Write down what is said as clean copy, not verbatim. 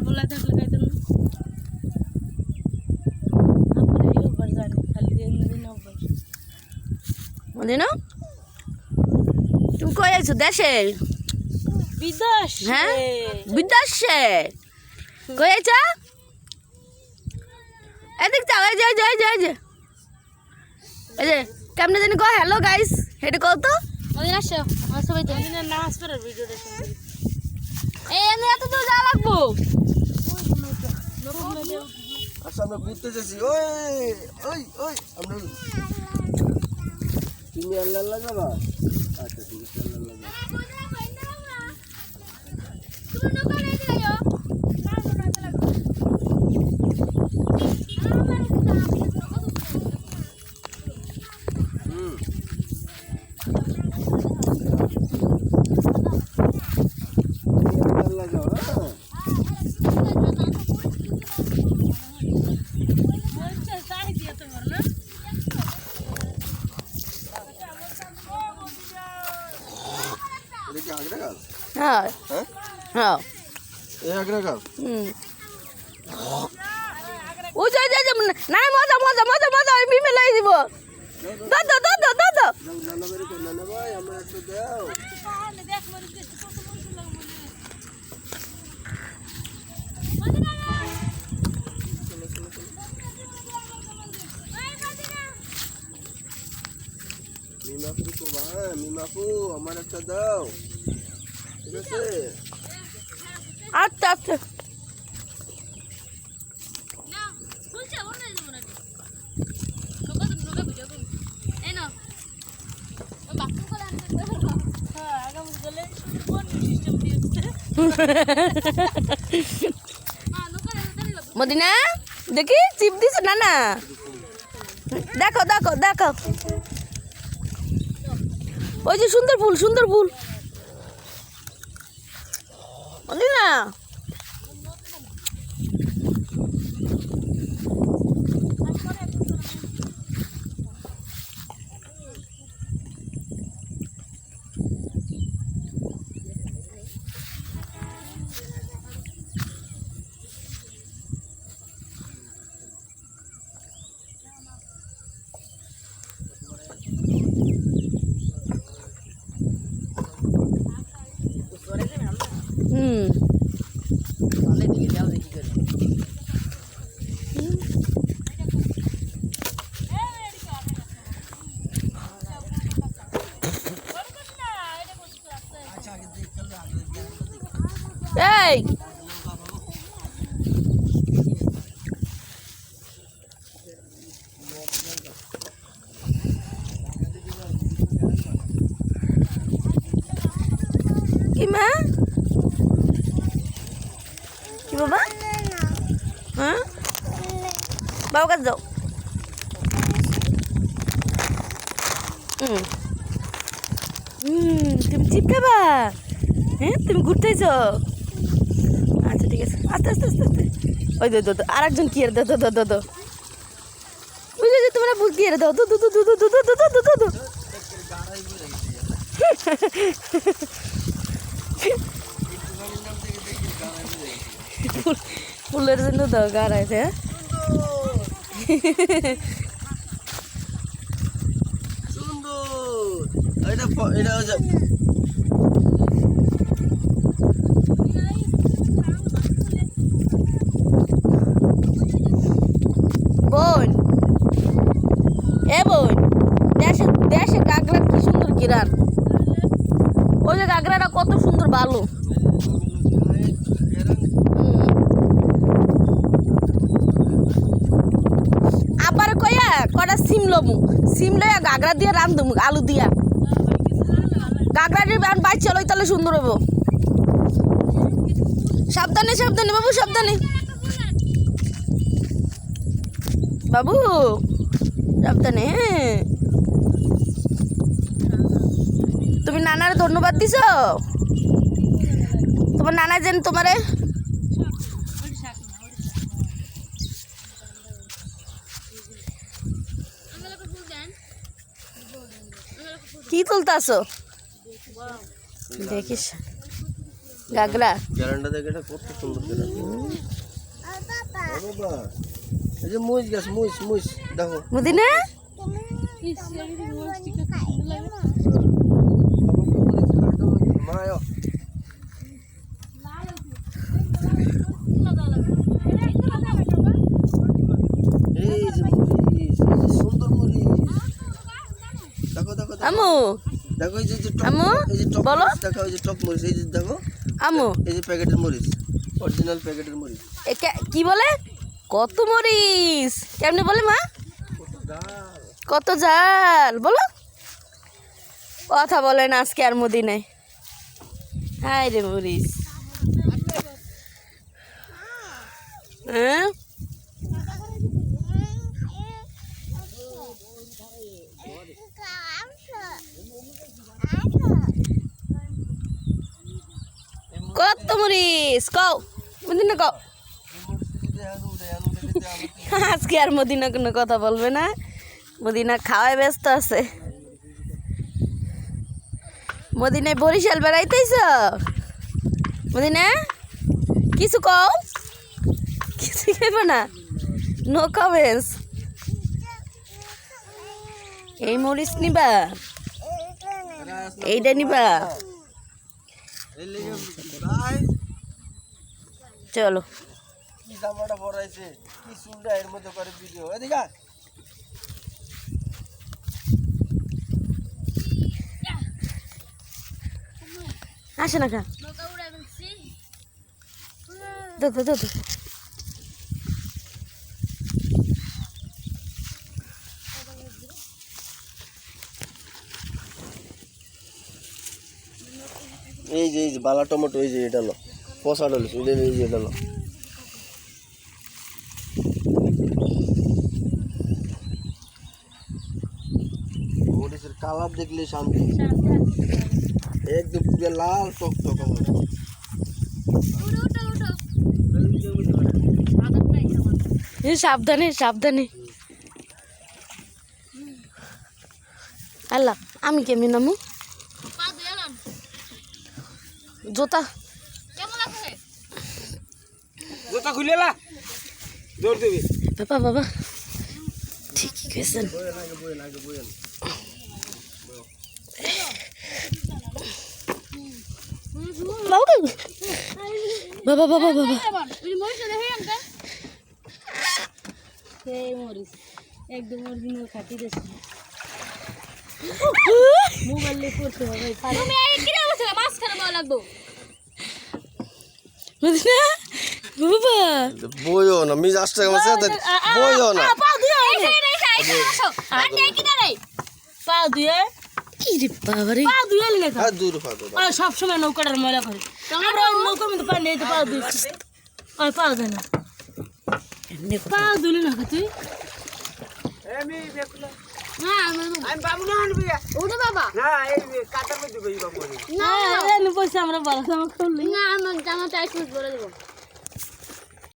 बोला था लगाई तो अपन ये ऊपर जाने खाली दिन ऊपर মদিনা তুমি কই আছো দেশে विदेश হ্যাঁ বিদেশে কই আছো এদিক যাও এই যে এই যে এই যে এই যে এই যে কেমনে জানি কো হ্যালো গাইস হেডে কও তো মদিনা আসো আমার সবাই তো মদিনা নামাজ পড়ার ভিডিওটা শুনবি এই এনে এত দূর যা লাগবো আচ্ছা আমরা ঘুরতে যাচ্ছি ওই ওই ওই আমরা তুমি আল্লাহ আল্লাহ যাবা আচ্ছা ঠিক আছে আল্লাহ আল্লাহ আল্লাহ যাও এটা কি আগ্রা গাছ হ্যাঁ হ্যাঁ হ্যাঁ এই আগ্রা গাছ ওই যে না মজা মজা মজা মজা আমি মিলাই দিব দাদা দাদা দাদা নানা বাড়ি তো নানা ভাই আমরা একটু দাও মিমাফু তো ভাই মিমাফু আমার একটা দাও ঠিক আছে আচ্ছা আচ্ছা না বলছে ওর না দিব না লোকা তো লোকা ভিডিও করুন এই না ও বাথরুম করে আনতে হ্যাঁ আগাম গলে কোন সিস্টেম দিয়েছে হ্যাঁ লোকা দাঁড়িয়ে লাগবে মদিনা দেখি চিপ দিছ না না দেখো দেখো দেখো ওই যে সুন্দর ফুল মদিনা এই কি মা কি বাবা হ্যাঁ বাবা কাছে যাও তুমি চিপ খাবা হ্যাঁ তুমি ঘুরতেছ আচ্ছা ঠিক আছে আস্তে আস্তে আস্তে আস্তে ওই দো আর একজন কি আর দো ওই যে তোমরা বুঝ কি আর দাও দো ফুলের জন্য দাও গাড়াইছে হ্যাঁ সুন্দর এটা হচ্ছে বোন এ বোন দেশে দেশে গাগরার কি সুন্দর গিরান ওই যে গাগরাটা কত সুন্দর ভালো আবার কয়া কটা সিম লয়া গাগরা দিয়ে রান্ধুম আলু দিয়া গাগরা দিয়ে বাইর চলো তাহলে সুন্দর হবো সাবধানে সাবধানে বাবু সাবধানে বাবু সাবধানে হ্যাঁ তুমি নানার ধন্যবাদ দিছ তোমার নানা যেন তোমারে কি তুলতাছো দেখিস গাগরা গ্যারান্ডা দেখে এটা কত সুন্দর গ্যারান্ডা। বাবা এই যে মুইস গাছ মুইস মুইস দেখো। মদিনা মায়ো এই যে মরিচ, এই যে সুন্দর মরিচ। দেখো দেখো দেখো আমু দেখো এই যে টপ, আম্মু, এই যে টপ বলো। মরিচ দেখো, এই যে টপ মরিচ, এই যে দেখো আমু এই যে প্যাকেটের মরিচ, অরিজিনাল প্যাকেটের মরিচ। কি বলে কত মরিচ কেমনে বলে মা কত জাল বলো কথা বলে না আজকে আর মদিনায় হাই রে মরিচ হ্যাঁ কত মরিচ কও মদিনা কও আজকে আর মদিনা কোনো কথা বলবে না মদিনা খাওয়ায় ব্যস্ত আছে মদিনায় বরিশাল বেড়াইতেছ মদিনা কিছু কও কিছু খাইব না নো কমেন্টস এই মরিচ নিবা এইটা নিবা এই লেগে ভাই চলো কি জামাটা পরাইছে, কি চুলটা এর মধ্যে করে ভিডিও। এদিকে আয়। আসে না খা নৌকা উড়ে ফেলছি দো দো দো দো। এই যে বালা টমেটো, এই যে এটা লো পচা ডলিস, এই যে এটা লো। মরিচের কালার দেখলে শান্তি, একদম পুরো লাল টক টক। উঠো উঠো উঠো আদর নাই আমার এ সাবধানে সাবধানে আল্লাহ আমি কেমনি নামু পা ধুয়ে এলাম জোতা কেমন লাগছে জুতা খুলে লা দৌড় দিবি বাবা বাবা ঠিকই গেছেন বাবা বাবা বাবা ওই মরিচ দেখে আনতে সেই মরিচ একদম অরিজিনাল খাঁটি দেশ মোবাইলে করতে হবে তুমি এই কি বলছো মাছ খানা ভালো লাগবো মদিনা বাবা বইও না মিজাজটা আমার সাথে বইও না। পা দিয়ে আন্টি কি না রে পা দিয়ে কি রে বাবা রে পা দিয়ে লেখা আর দূর ফাটো সব সময় নৌকাটার ময়লা করে আমরা নৌকার মধ্যে পানি নেই তো পা দিয়ে পা দেয় না পা দিলি না তুই আমি দেখলো না আমি বাবু না আনবি ওটা বাবা না এই কাটার মধ্যে দিবি বাবু না পয়সা আমরা বলা করলি না আমার জামা টাইট করে দেবো